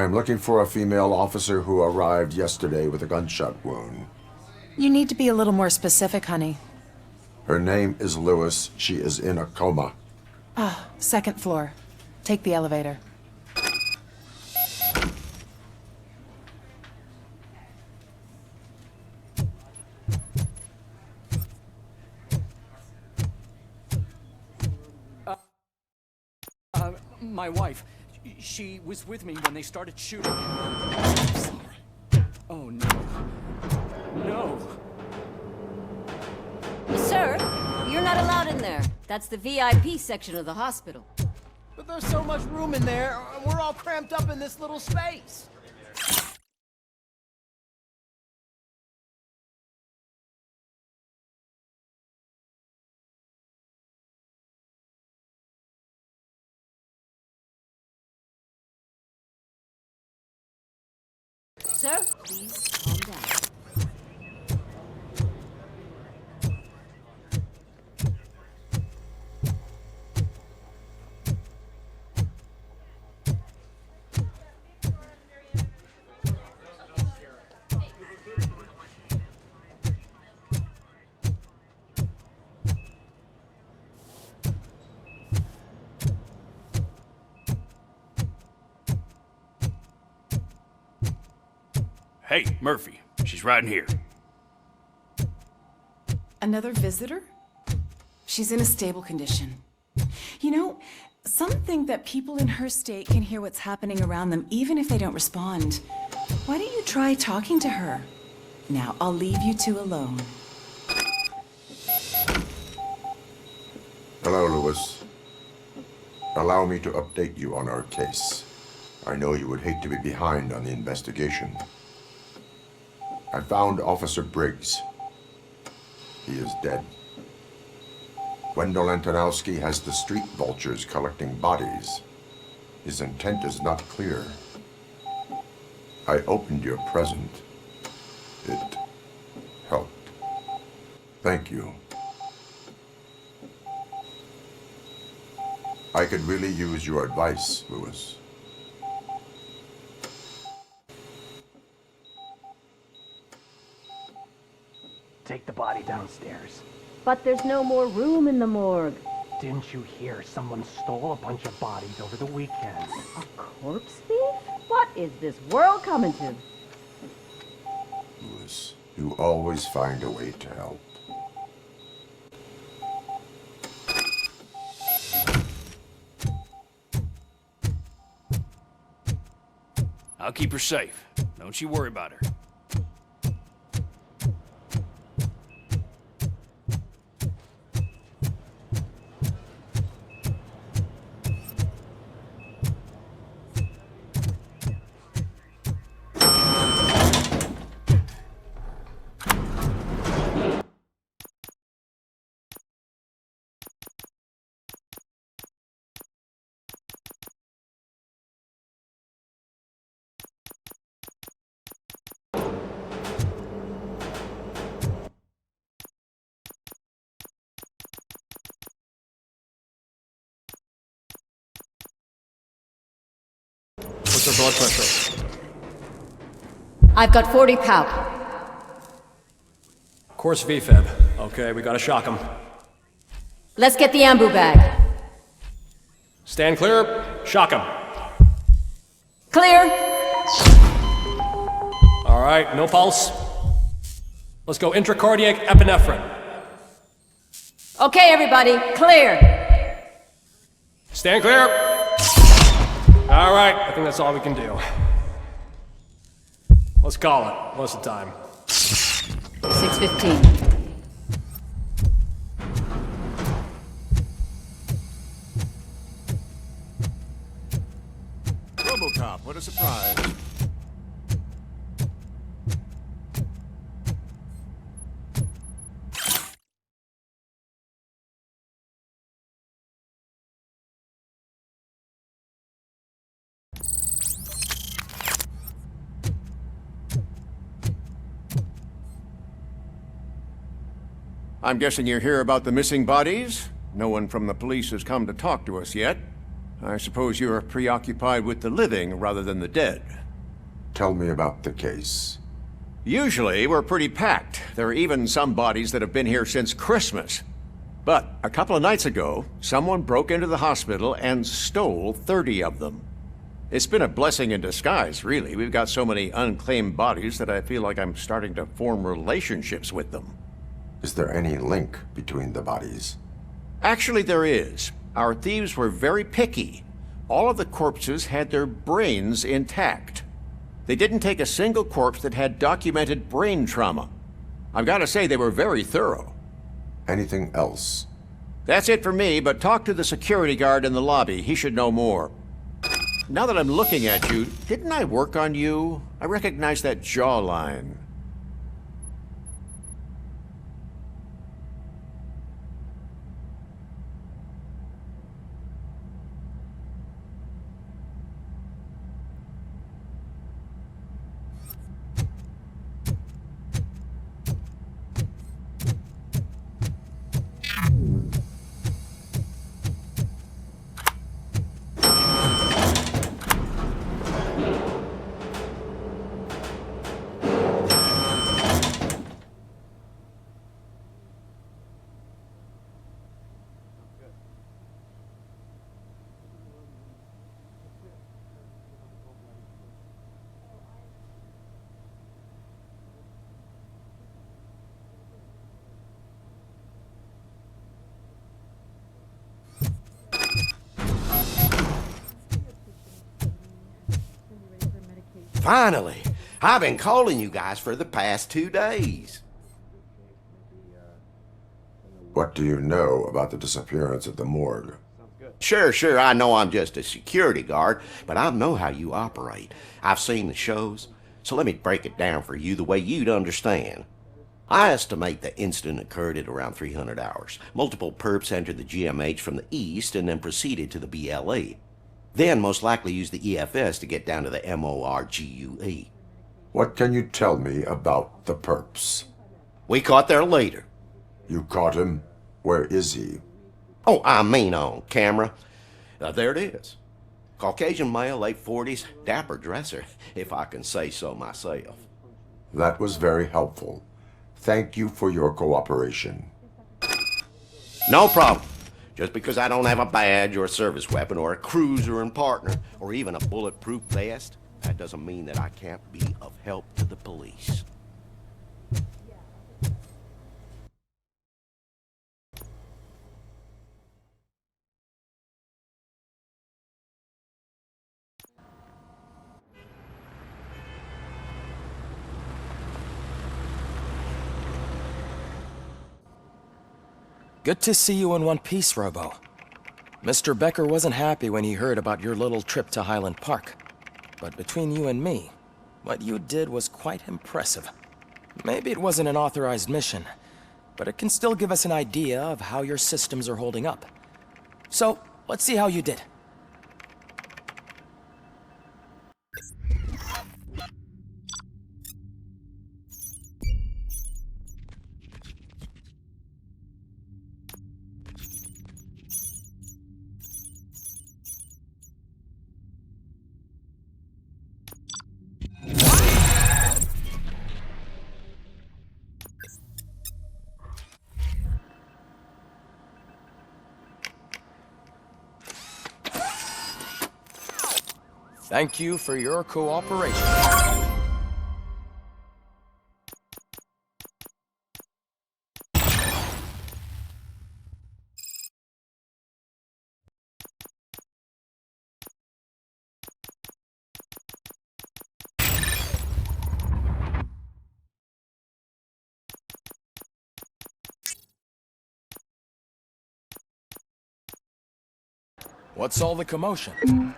I am looking for a female officer who arrived yesterday with a gunshot wound. You need to be a little more specific, honey. Her name is Lewis. She is in a coma. Ah, second floor. Take the elevator. My wife. She was with me when they started shooting. Oh, no. No. Sir, you're not allowed in there. That's the VIP section of the hospital. But there's so much room in there, and we're all cramped up in this little space. Sir, please calm down. Hey, Murphy. She's right in here. Another visitor? She's in a stable condition. You know, some think that people in her state can hear what's happening around them even if they don't respond. Why don't you try talking to her? Now, I'll leave you two alone. Hello, Lewis. Allow me to update you on our case. I know you would hate to be behind on the investigation. I found Officer Briggs. He is dead. Wendell Antonowski has the street vultures collecting bodies. His intent is not clear. I opened your present. It helped. Thank you. I could really use your advice, Lewis. Take the body downstairs. But there's no more room in the morgue. Didn't you hear someone stole a bunch of bodies over the weekend? A corpse thief? What is this world coming to? Lewis, you always find a way to help. I'll keep her safe. Don't you worry about her. What's her blood pressure? I've got 40 pow. Course VFib. Okay, we gotta shock him. Let's get the ambu bag. Stand clear, shock him. Clear. All right, no pulse. Let's go intracardiac epinephrine. Okay, everybody, clear. Stand clear. All right, I think that's all we can do. Let's call it. What's the time? 6:15. Robocop, what a surprise. I'm guessing you're here about the missing bodies? No one from the police has come to talk to us yet. I suppose you're preoccupied with the living rather than the dead. Tell me about the case. Usually, we're pretty packed. There are even some bodies that have been here since Christmas. But a couple of nights ago, someone broke into the hospital and stole 30 of them. It's been a blessing in disguise, really. We've got so many unclaimed bodies that I feel like I'm starting to form relationships with them. Is there any link between the bodies? Actually, there is. Our thieves were very picky. All of the corpses had their brains intact. They didn't take a single corpse that had documented brain trauma. I've got to say, they were very thorough. Anything else? That's it for me, but talk to the security guard in the lobby. He should know more. Now that I'm looking at you, didn't I work on you? I recognize that jawline. Finally! I've been calling you guys for the past 2 days. What do you know about the disappearance at the morgue? Sure, I know I'm just a security guard, but I know how you operate. I've seen the shows, so let me break it down for you the way you'd understand. I estimate the incident occurred at around 300 hours. Multiple perps entered the GMH from the east and then proceeded to the BLE. Then most likely used the EFS to get down to the MORGUE. What can you tell me about the perps? We caught their leader. You caught him? Where is he? Oh, I mean on camera. There it is. Caucasian male, late 40s, dapper dresser, if I can say so myself. That was very helpful. Thank you for your cooperation. No problem. Just because I don't have a badge or a service weapon or a cruiser and partner or even a bulletproof vest, that doesn't mean that I can't be of help to the police. Good to see you in one piece, Robo. Mr. Becker wasn't happy when he heard about your little trip to Highland Park. But between you and me, what you did was quite impressive. Maybe it wasn't an authorized mission, but it can still give us an idea of how your systems are holding up. So, let's see how you did. Thank you for your cooperation. What's all the commotion?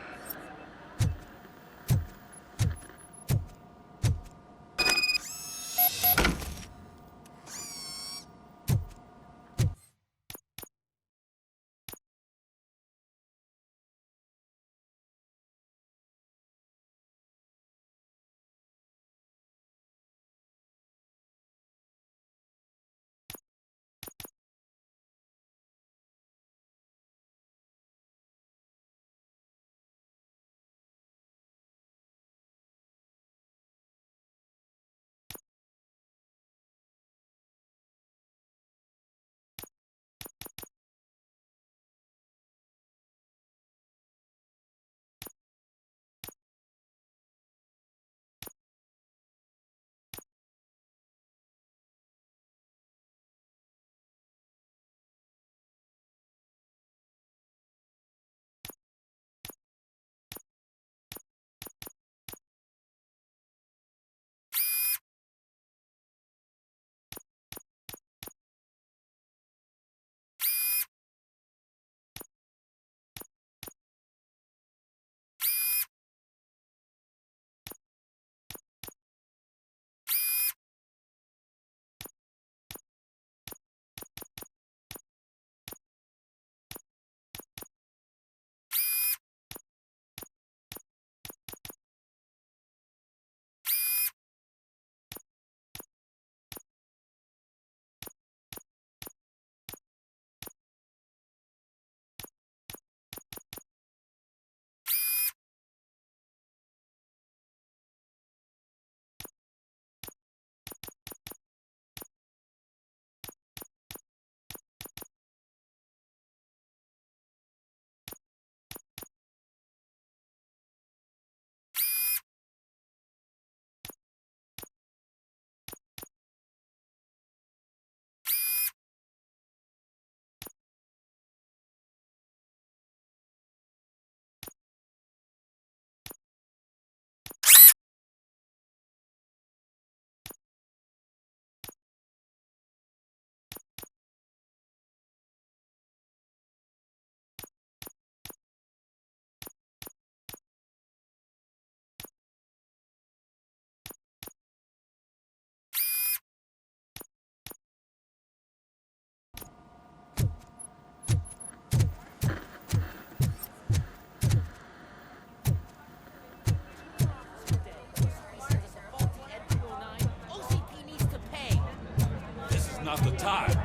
the time.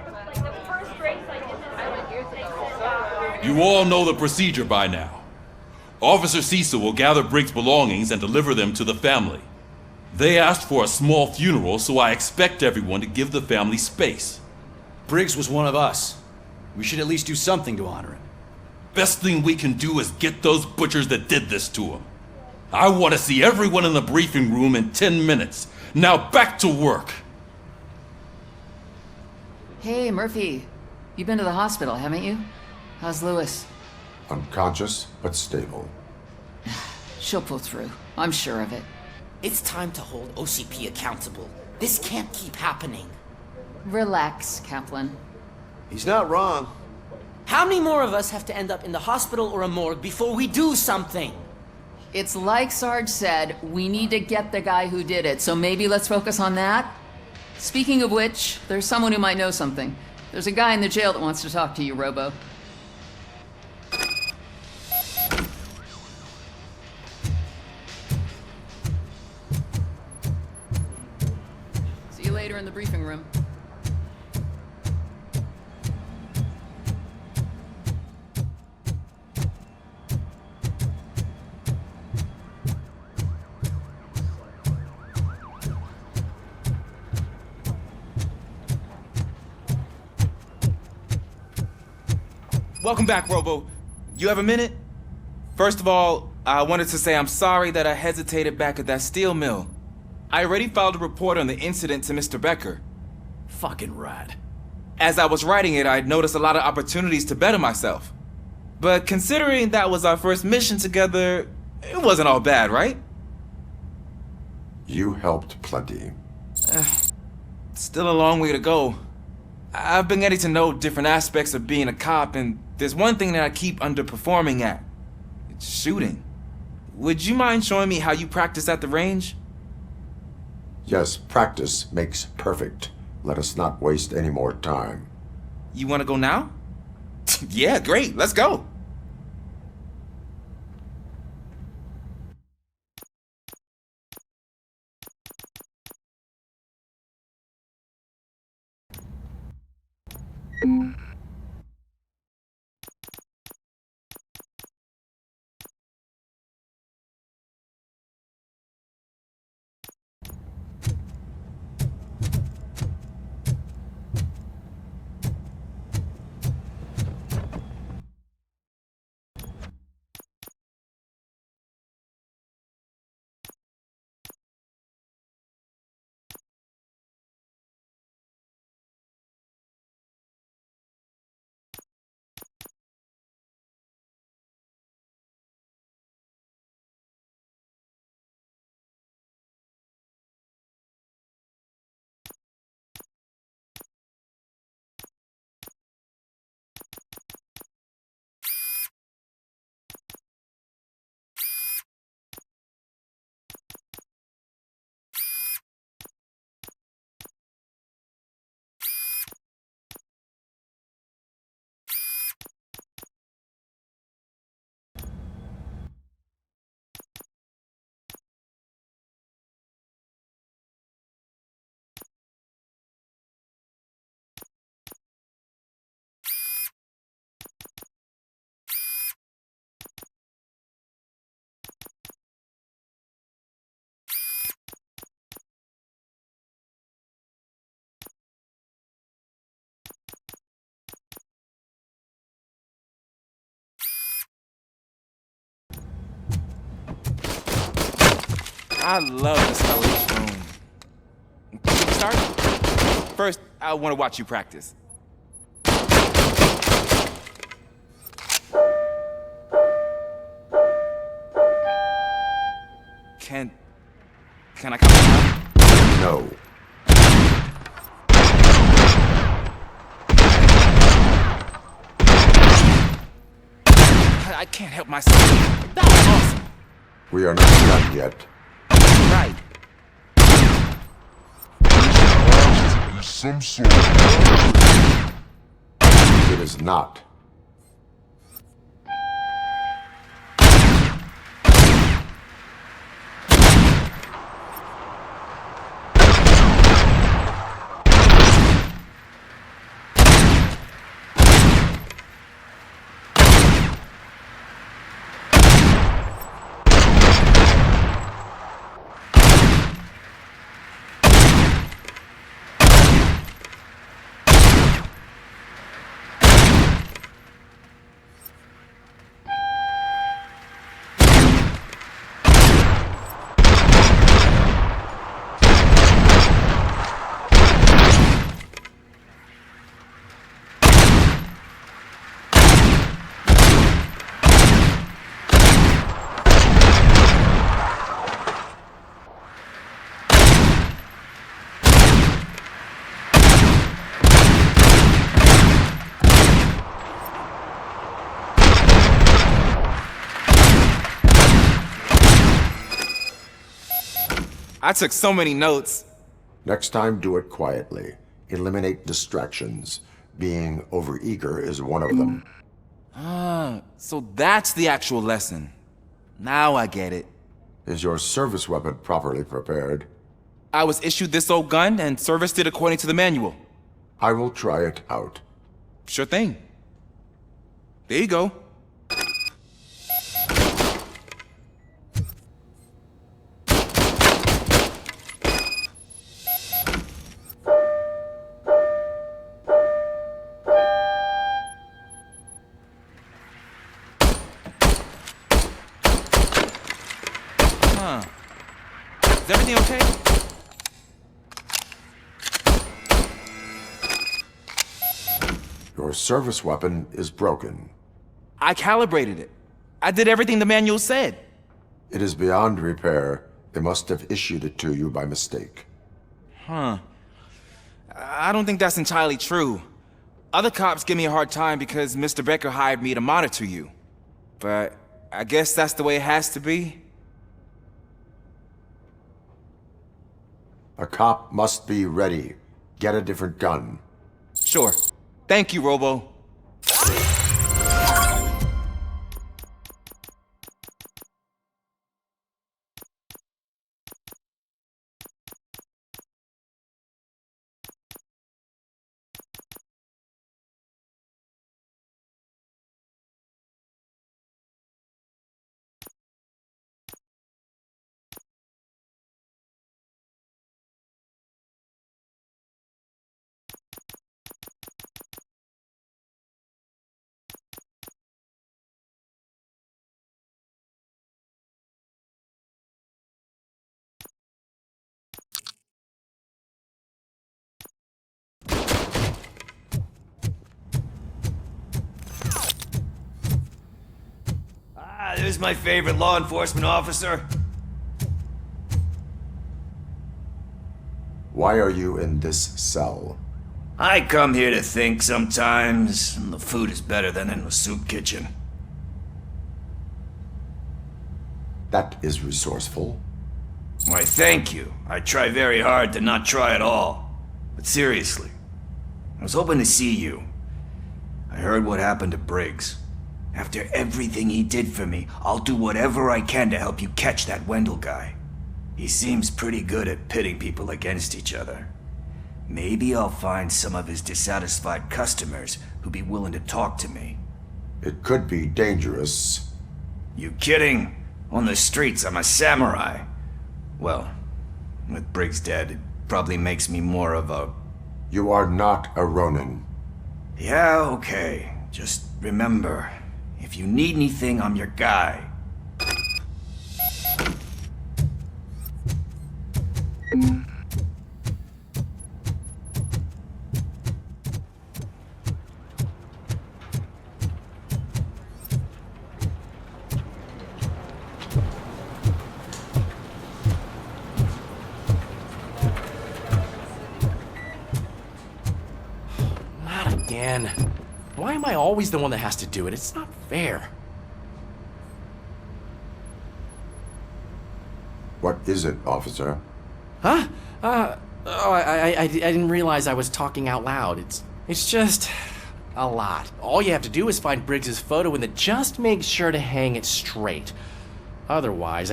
You all know the procedure by now. Officer Cecil will gather Briggs' belongings and deliver them to the family. They asked for a small funeral, so I expect everyone to give the family space. Briggs was one of us. We should at least do something to honor him. Best thing we can do is get those butchers that did this to him. I want to see everyone in the briefing room in 10 minutes. Now back to work. Hey, Murphy. You've been to the hospital, haven't you? How's Lewis? Unconscious, but stable. She'll pull through. I'm sure of it. It's time to hold OCP accountable. This can't keep happening. Relax, Kaplan. He's not wrong. How many more of us have to end up in the hospital or a morgue before we do something? It's like Sarge said, we need to get the guy who did it, so maybe let's focus on that? Speaking of which, there's someone who might know something. There's a guy in the jail that wants to talk to you, Robo. See you later in the briefing room. Welcome back, Robo. You have a minute? First of all, I wanted to say I'm sorry that I hesitated back at that steel mill. I already filed a report on the incident to Mr. Becker. Fucking rat. As I was writing it, I'd noticed a lot of opportunities to better myself. But considering that was our first mission together, it wasn't all bad, right? You helped plenty. Still a long way to go. I've been getting to know different aspects of being a cop, and there's one thing that I keep underperforming at. It's shooting. Would you mind showing me how you practice at the range? Yes, practice makes perfect. Let us not waste any more time. You want to go now? Yeah, great. Let's go. I love the smell of this room. Can we start? First, I want to watch you practice. Can I come out? No. I can't help myself. That was awesome. We are not done yet. Right. Some sort. It is not. I took so many notes. Next time, do it quietly. Eliminate distractions. Being overeager is one of them. Ah, so that's the actual lesson. Now I get it. Is your service weapon properly prepared? I was issued this old gun and serviced it according to the manual. I will try it out. Sure thing. There you go. Is everything okay? Your service weapon is broken. I calibrated it. I did everything the manual said. It is beyond repair. They must have issued it to you by mistake. Huh. I don't think that's entirely true. Other cops give me a hard time because Mr. Becker hired me to monitor you. But I guess that's the way it has to be. A cop must be ready. Get a different gun. Sure. Thank you, Robo. There's my favorite law enforcement officer. Why are you in this cell? I come here to think sometimes, and the food is better than in the soup kitchen. That is resourceful. Why, thank you. I try very hard to not try at all. But seriously, I was hoping to see you. I heard what happened to Briggs. After everything he did for me, I'll do whatever I can to help you catch that Wendell guy. He seems pretty good at pitting people against each other. Maybe I'll find some of his dissatisfied customers who'd be willing to talk to me. It could be dangerous. You kidding? On the streets, I'm a samurai. Well, with Briggs dead, it probably makes me more of a... You are not a Ronin. Yeah, okay. Just remember, if you need anything, I'm your guy. Not again. Why am I always the one that has to do it? It's not fair. What is it, officer? Huh? I didn't realize I was talking out loud. It's just a lot. All you have to do is find Briggs's photo and then just make sure to hang it straight. Otherwise,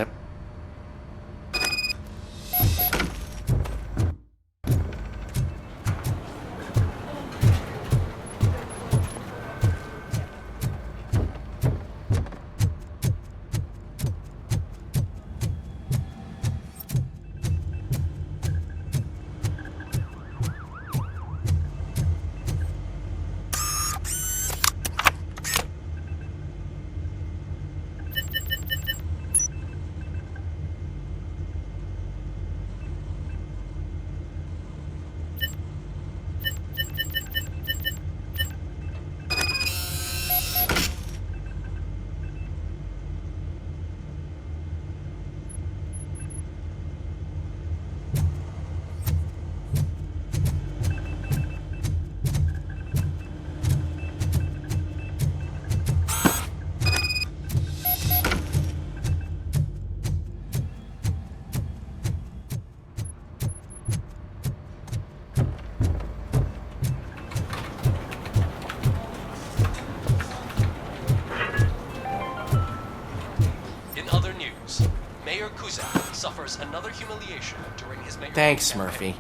face another humiliation during his mayoral Thanks, campaign. Murphy.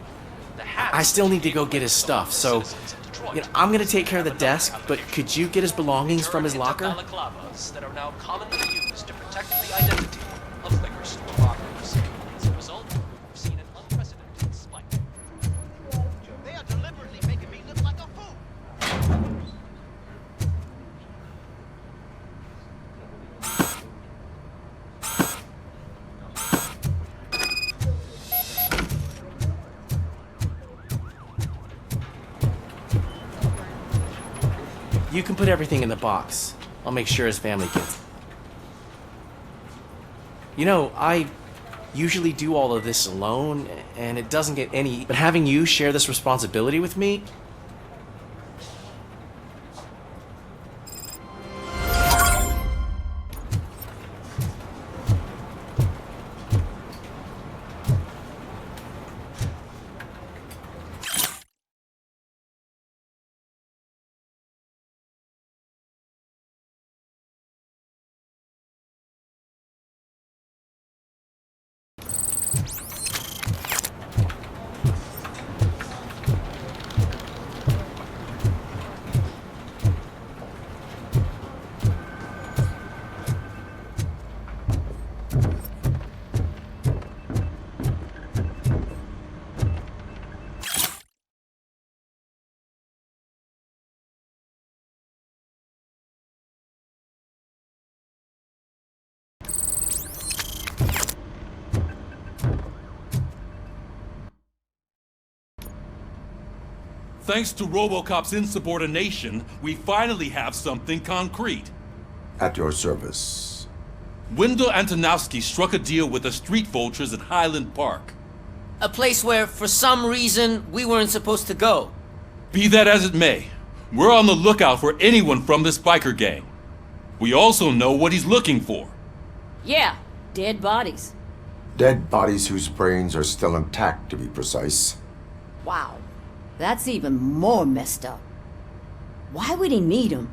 I still need to go get his stuff, so I'm gonna take care of the desk, but could you get his belongings from his locker? Balaclavas that are now commonly used to protect the identity of liquor store robbers. As a result, we've seen an unprecedented spike. They are deliberately making me look like a fool. You can put everything in the box. I'll make sure his family gets it. You know, I usually do all of this alone, and it doesn't get any... But having you share this responsibility with me... Thanks to Robocop's insubordination, we finally have something concrete. At your service. Wendell Antonowski struck a deal with the street vultures at Highland Park. A place where, for some reason, we weren't supposed to go. Be that as it may, we're on the lookout for anyone from this biker gang. We also know what he's looking for. Yeah, dead bodies. Dead bodies whose brains are still intact, to be precise. Wow, that's even more messed up. Why would he need them?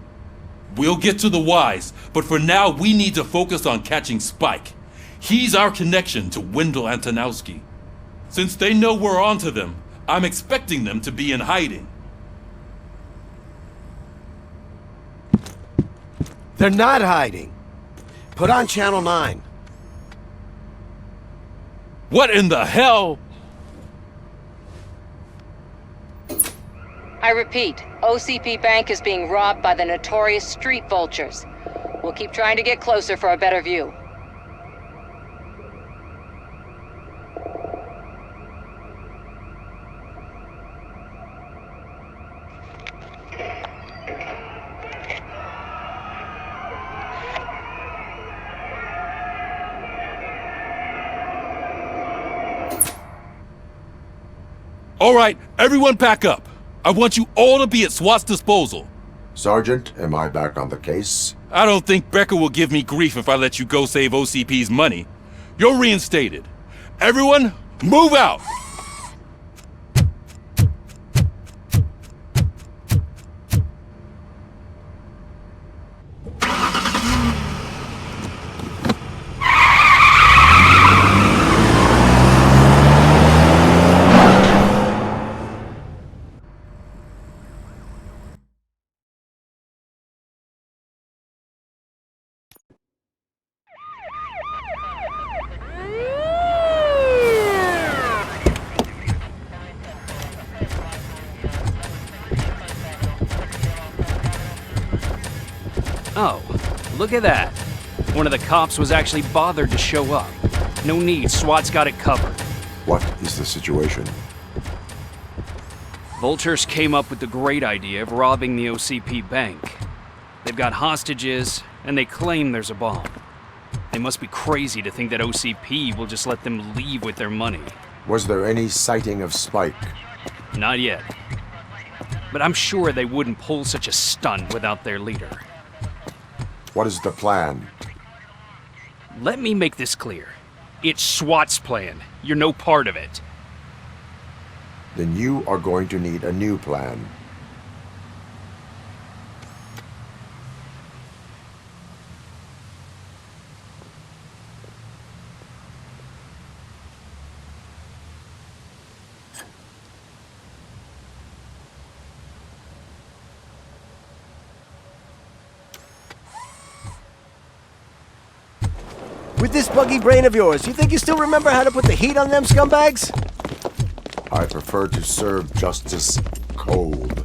We'll get to the whys, but for now we need to focus on catching Spike. He's our connection to Wendell Antonowski. Since they know we're onto them, I'm expecting them to be in hiding. They're not hiding. Put on Channel 9. What in the hell? I repeat, OCP Bank is being robbed by the notorious street vultures. We'll keep trying to get closer for a better view. All right, everyone pack up. I want you all to be at SWAT's disposal. Sergeant, am I back on the case? I don't think Becker will give me grief if I let you go save OCP's money. You're reinstated. Everyone, move out! Oh, look at that. One of the cops was actually bothered to show up. No need, SWAT's got it covered. What is the situation? Vultures came up with the great idea of robbing the OCP bank. They've got hostages, and they claim there's a bomb. They must be crazy to think that OCP will just let them leave with their money. Was there any sighting of Spike? Not yet. But I'm sure they wouldn't pull such a stunt without their leader. What is the plan? Let me make this clear. It's SWAT's plan. You're no part of it. Then you are going to need a new plan. With this buggy brain of yours, you think you still remember how to put the heat on them scumbags? I prefer to serve justice cold.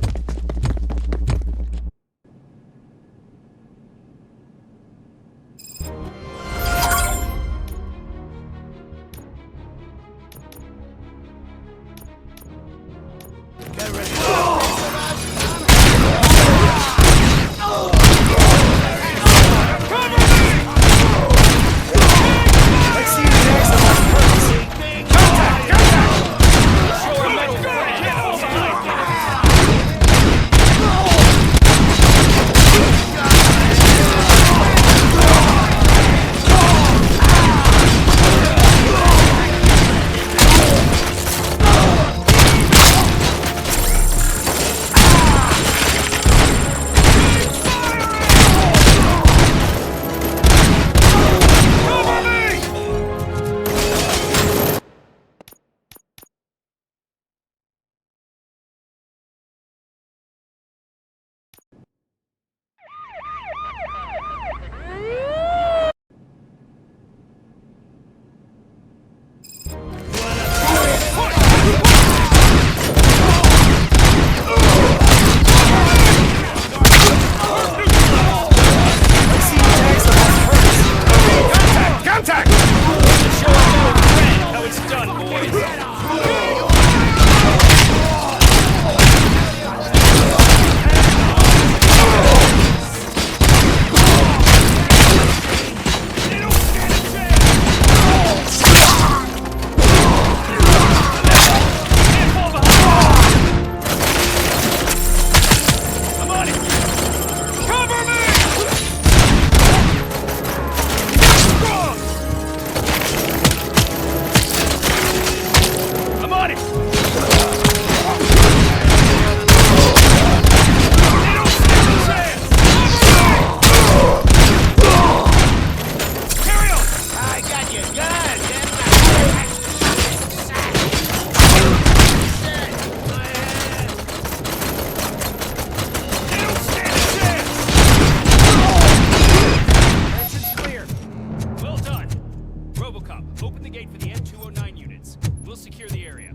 Robocop, open the gate for the N209 units. We'll secure the area.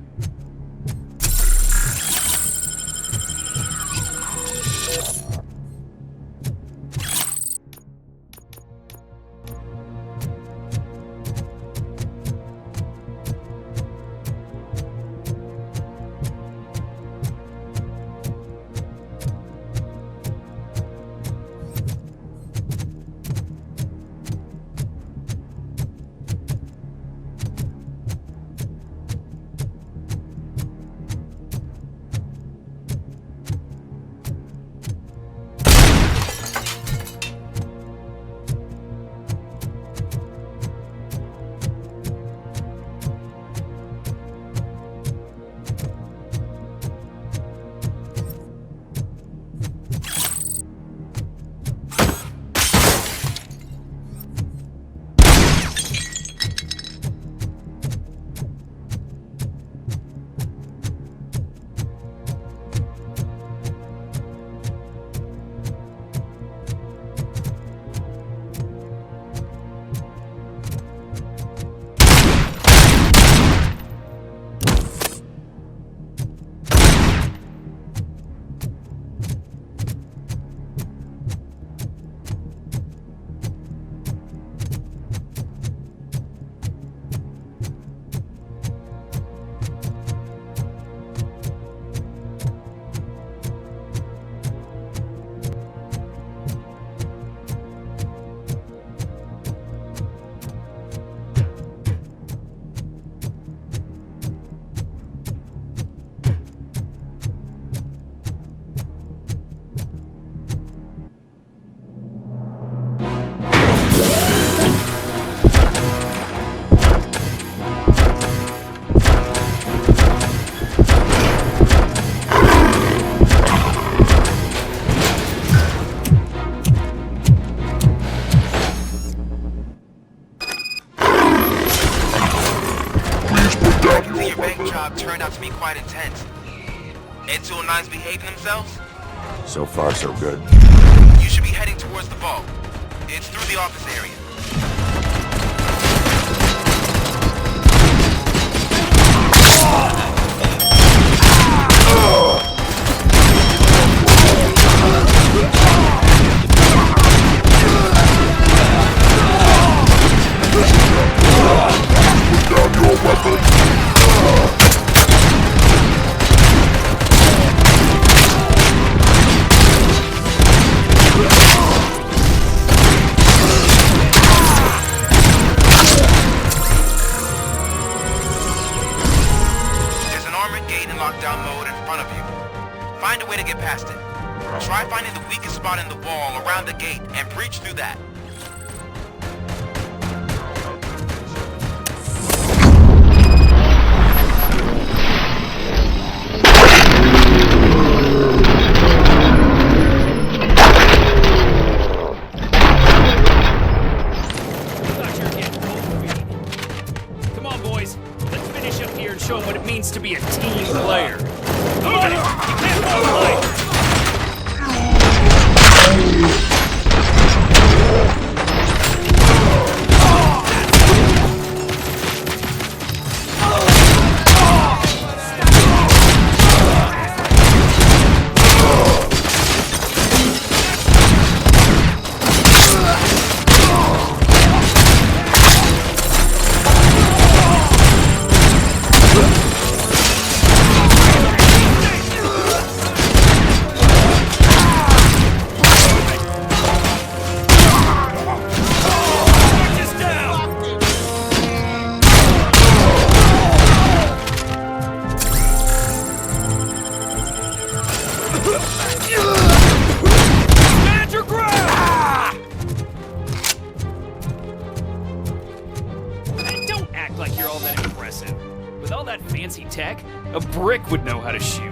Turned out to be quite intense. N209's behaving themselves? So far, so good. You should be heading towards the vault. It's through the office area. Find a way to get past it. Try finding the weakest spot in the wall around the gate and breach through that. Come on, boys. Let's finish up here and show them what it means to be a team player. Move it! You can't fall behind! Like you're all that impressive. With all that fancy tech, a brick would know how to shoot.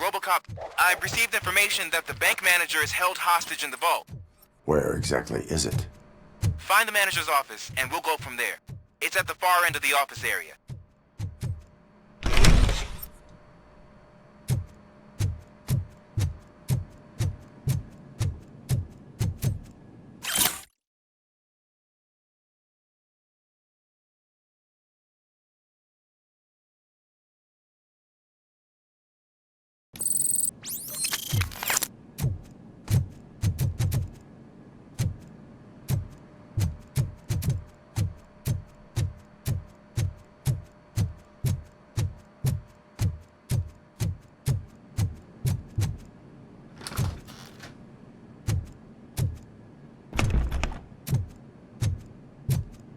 Robocop, I've received information that the bank manager is held hostage in the vault. Where exactly is it? Find the manager's office, and we'll go from there. It's at the far end of the office area.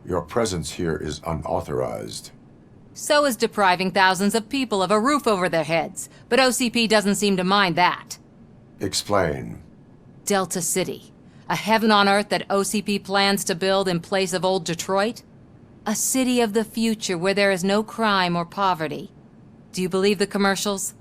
Your presence here is unauthorized. So is depriving thousands of people of a roof over their heads. But OCP doesn't seem to mind that. Explain. Delta City. A heaven on earth that OCP plans to build in place of old Detroit? A city of the future where there is no crime or poverty. Do you believe the commercials?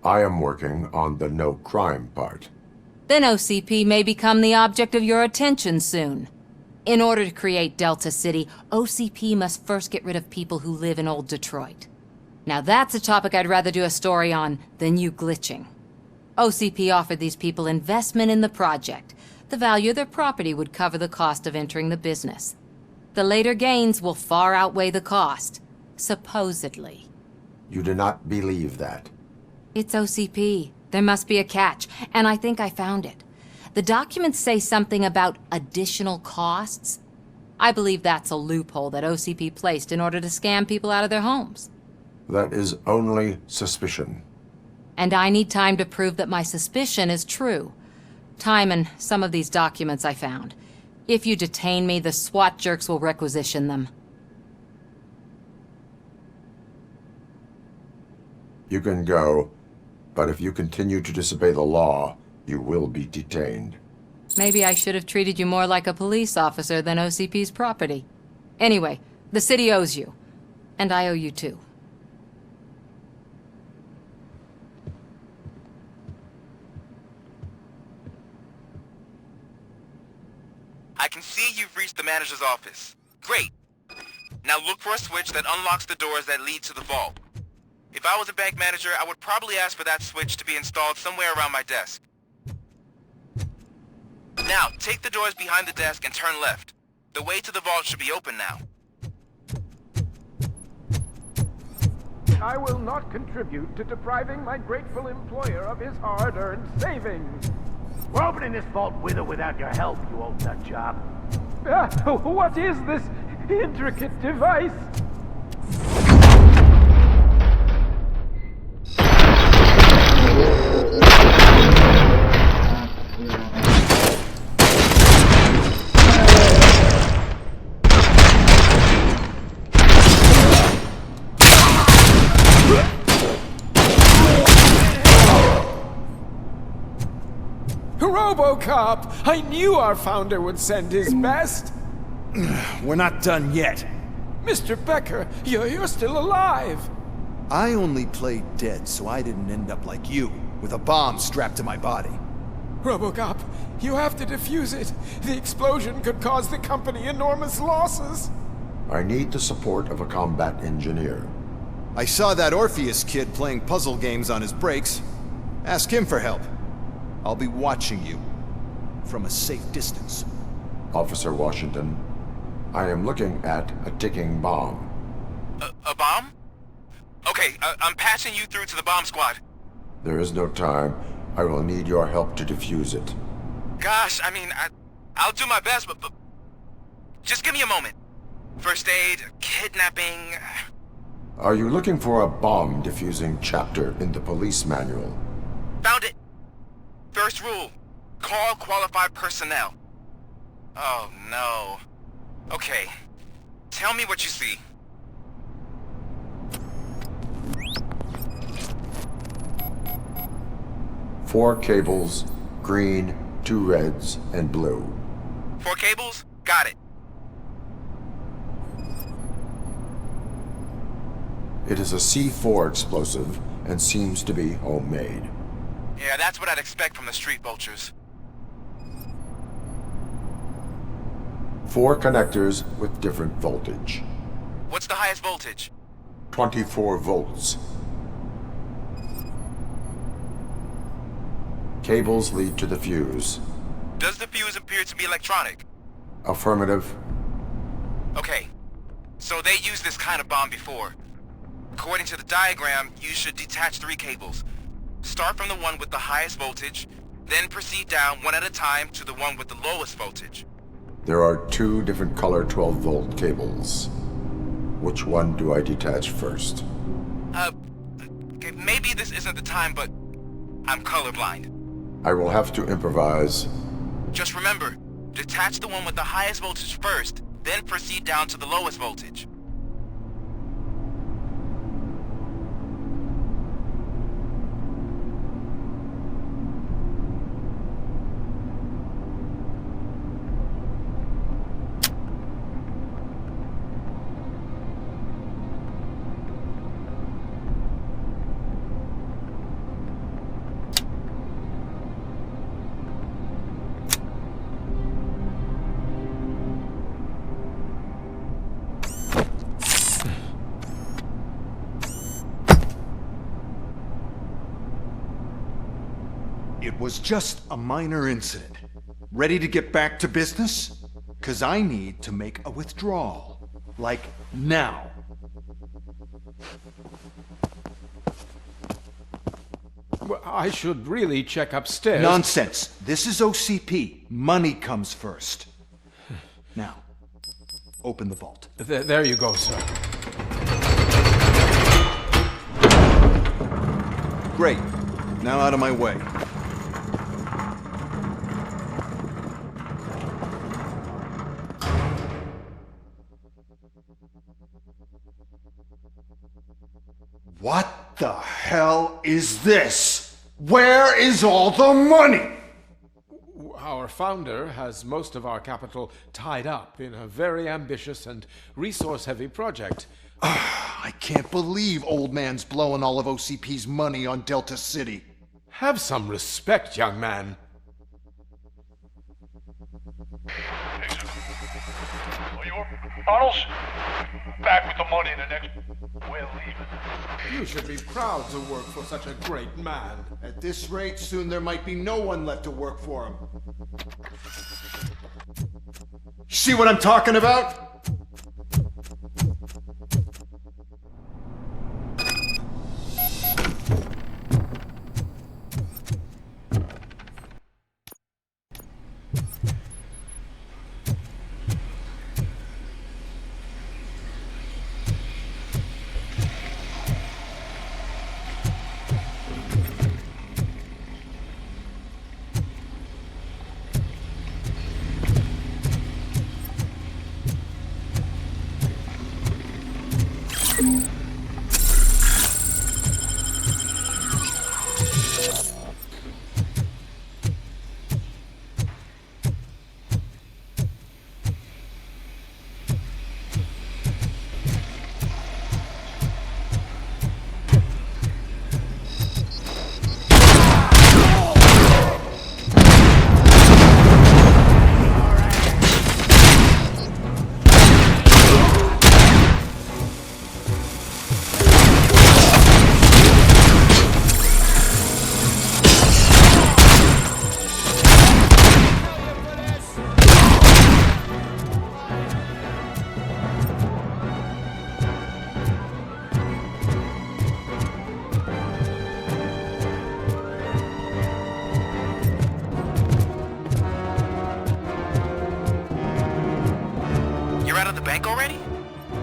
I am working on the no crime part. Then OCP may become the object of your attention soon. In order to create Delta City, OCP must first get rid of people who live in old Detroit. Now that's a topic I'd rather do a story on than you glitching. OCP offered these people investment in the project. The value of their property would cover the cost of entering the business. The later gains will far outweigh the cost, supposedly. You do not believe that? It's OCP. There must be a catch, and I think I found it. The documents say something about additional costs. I believe that's a loophole that OCP placed in order to scam people out of their homes. That is only suspicion. And I need time to prove that my suspicion is true. Time and some of these documents I found. If you detain me, the SWAT jerks will requisition them. You can go, but if you continue to disobey the law, you will be detained. Maybe I should have treated you more like a police officer than OCP's property. Anyway, the city owes you. And I owe you too. I can see you've reached the manager's office. Great. Now look for a switch that unlocks the doors that lead to the vault. If I was a bank manager, I would probably ask for that switch to be installed somewhere around my desk. Now, take the doors behind the desk and turn left. The way to the vault should be open now. I will not contribute to depriving my grateful employer of his hard-earned savings. We're opening this vault with or without your help, you old nut job. What is this intricate device? Robocop! I knew our founder would send his best! We're not done yet. Mr. Becker, you're still alive! I only played dead so I didn't end up like you, with a bomb strapped to my body. Robocop, you have to defuse it. The explosion could cause the company enormous losses. I need the support of a combat engineer. I saw that Orpheus kid playing puzzle games on his breaks. Ask him for help. I'll be watching you from a safe distance. Officer Washington, I am looking at a ticking bomb. A bomb? Okay, I'm passing you through to the bomb squad. There is no time. I will need your help to defuse it. Gosh, I mean, I'll do my best, but just give me a moment. First aid, kidnapping... Are you looking for a bomb defusing chapter in the police manual? Found it! First rule, call qualified personnel. Oh no. Okay, tell me what you see. Four cables, green, 2 reds, and blue. 4 cables? Got it. It is a C4 explosive and seems to be homemade. Yeah, that's what I'd expect from the street vultures. 4 connectors with different voltage. What's the highest voltage? 24 volts. Cables lead to the fuse. Does the fuse appear to be electronic? Affirmative. Okay, so they used this kind of bomb before. According to the diagram, you should detach 3 cables. Start from the one with the highest voltage, then proceed down one at a time to the one with the lowest voltage. There are 2 different color 12-volt cables. Which one do I detach first? Okay, maybe this isn't the time, but I'm colorblind. I will have to improvise. Just remember, detach the one with the highest voltage first, then proceed down to the lowest voltage. It was just a minor incident. Ready to get back to business? 'Cause I need to make a withdrawal. Like, now. Well, I should really check upstairs. Nonsense. This is OCP. Money comes first. Now, open the vault. There you go, sir. Great. Now out of my way. What the hell is this? Where is all the money? Our founder has most of our capital tied up in a very ambitious and resource-heavy project. I can't believe old man's blowing all of OCP's money on Delta City. Have some respect, young man. Bottles? Back with the money in the next... We're leaving. You should be proud to work for such a great man. At this rate, soon there might be no one left to work for him. See what I'm talking about?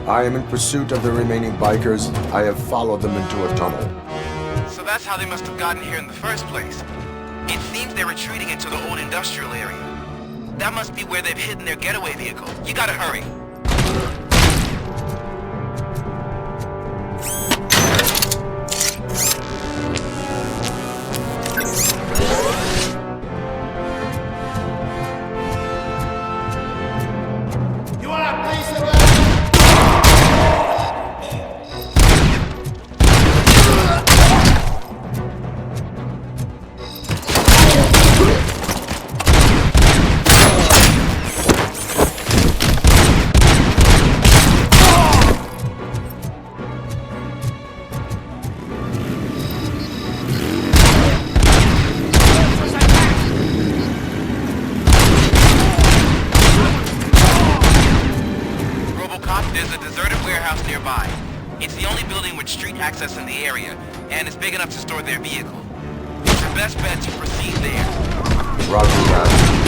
I am in pursuit of the remaining bikers. I have followed them into a tunnel. So that's how they must have gotten here in the first place. It seems they're retreating into the old industrial area. That must be where they've hidden their getaway vehicle. You gotta hurry. There's a deserted warehouse nearby. It's the only building with street access in the area, and it's big enough to store their vehicle. It's your best bet to proceed there. Roger that.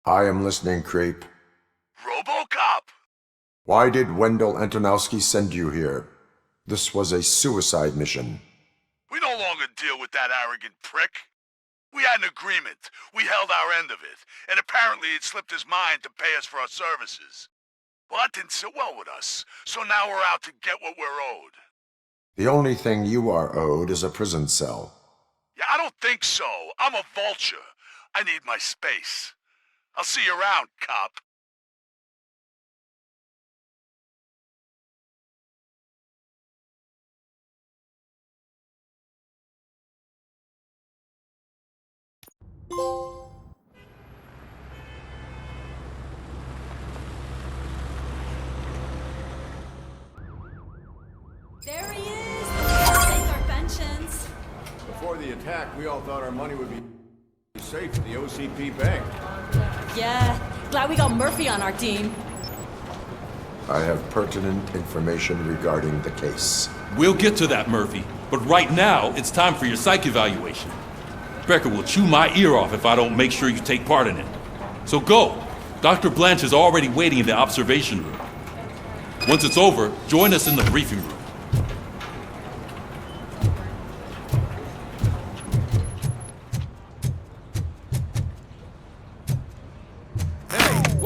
I am listening, creep. Robocop! Why did Wendell Antonowski send you here? This was a suicide mission. We no longer deal with that arrogant prick. We had an agreement. We held our end of it, and apparently it slipped his mind to pay us for our services. Well, that didn't sit well with us, so now we're out to get what we're owed. The only thing you are owed is a prison cell. Yeah, I don't think so. I'm a vulture. I need my space. I'll see you around, cop. There he is! Take our pensions. Before the attack, we all thought our money would be safe at the OCP bank. Yeah, glad we got Murphy on our team. I have pertinent information regarding the case. We'll get to that, Murphy. But right now, it's time for your psych evaluation. Becker will chew my ear off if I don't make sure you take part in it. So go. Dr. Blanche is already waiting in the observation room. Once it's over, join us in the briefing room.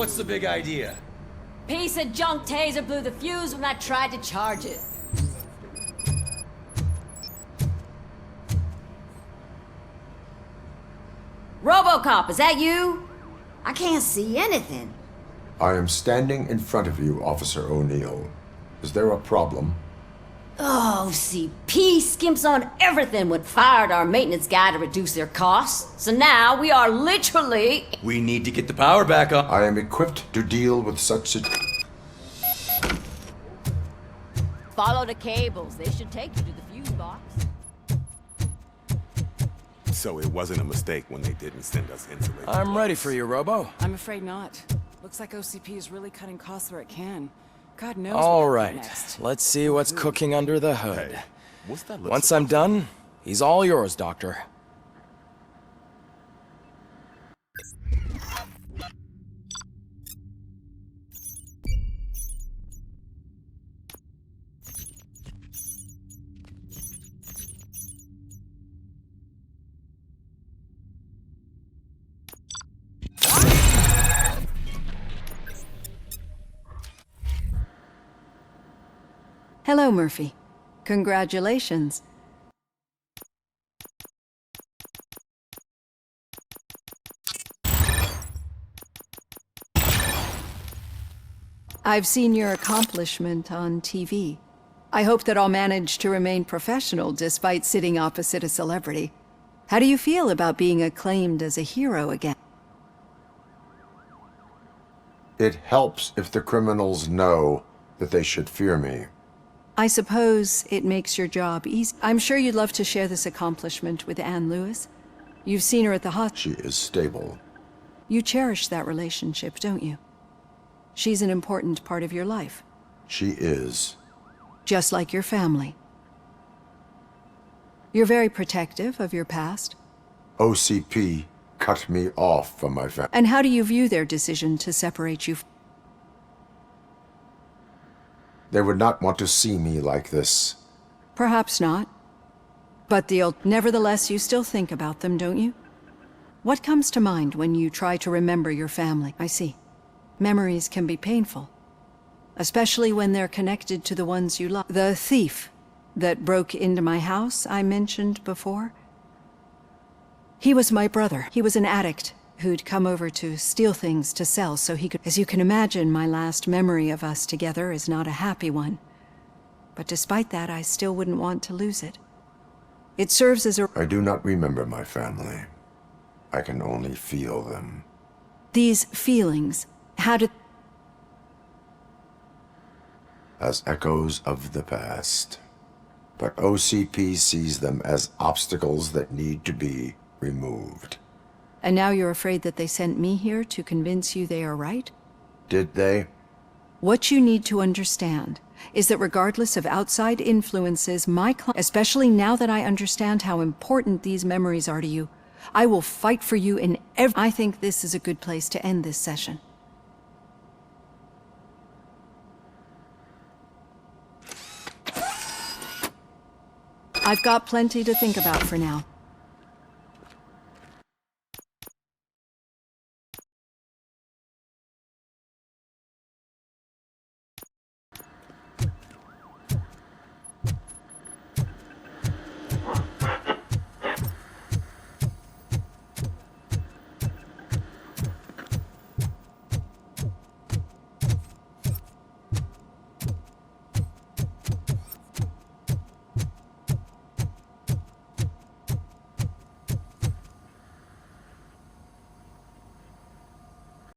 What's the big idea? Piece of junk taser blew the fuse when I tried to charge it. Robocop, is that you? I can't see anything. I am standing in front of you, Officer O'Neill. Is there a problem? OCP skimps on everything when fired our maintenance guy to reduce their costs. So now we are literally... We need to get the power back on. I am equipped to deal with such Follow the cables. They should take you to the fuse box. So it wasn't a mistake when they didn't send us insulated. I'm ready for you, Robo. I'm afraid not. Looks like OCP is really cutting costs where it can. God knows All what right, next. let's see what's cooking under the hood. Hey, what's that look Once I'm done, he's all yours, Doctor. Hello, Murphy. Congratulations. I've seen your accomplishment on TV. I hope that I'll manage to remain professional despite sitting opposite a celebrity. How do you feel about being acclaimed as a hero again? It helps if the criminals know that they should fear me. I suppose it makes your job easy. I'm sure you'd love to share this accomplishment with Anne Lewis. You've seen her at the hospital. She is stable. You cherish that relationship, don't you? She's an important part of your life. She is. Just like your family. You're very protective of your past. OCP cut me off from my family. And how do you view their decision to separate you? They would not want to see me like this. Perhaps not. But nevertheless, you still think about them, don't you? What comes to mind when you try to remember your family? I see. Memories can be painful, especially when they're connected to the ones you love. The thief that broke into my house I mentioned before. He was my brother. He was an addict who'd come over to steal things to sell so he could... As you can imagine, my last memory of us together is not a happy one. But despite that, I still wouldn't want to lose it. It serves as a... I do not remember my family. I can only feel them. These feelings, how did... As echoes of the past. But OCP sees them as obstacles that need to be removed. And now you're afraid that they sent me here to convince you they are right? Did they? What you need to understand is that regardless of outside influences, especially now that I understand how important these memories are to you, I will fight for you in every... I think this is a good place to end this session. I've got plenty to think about for now.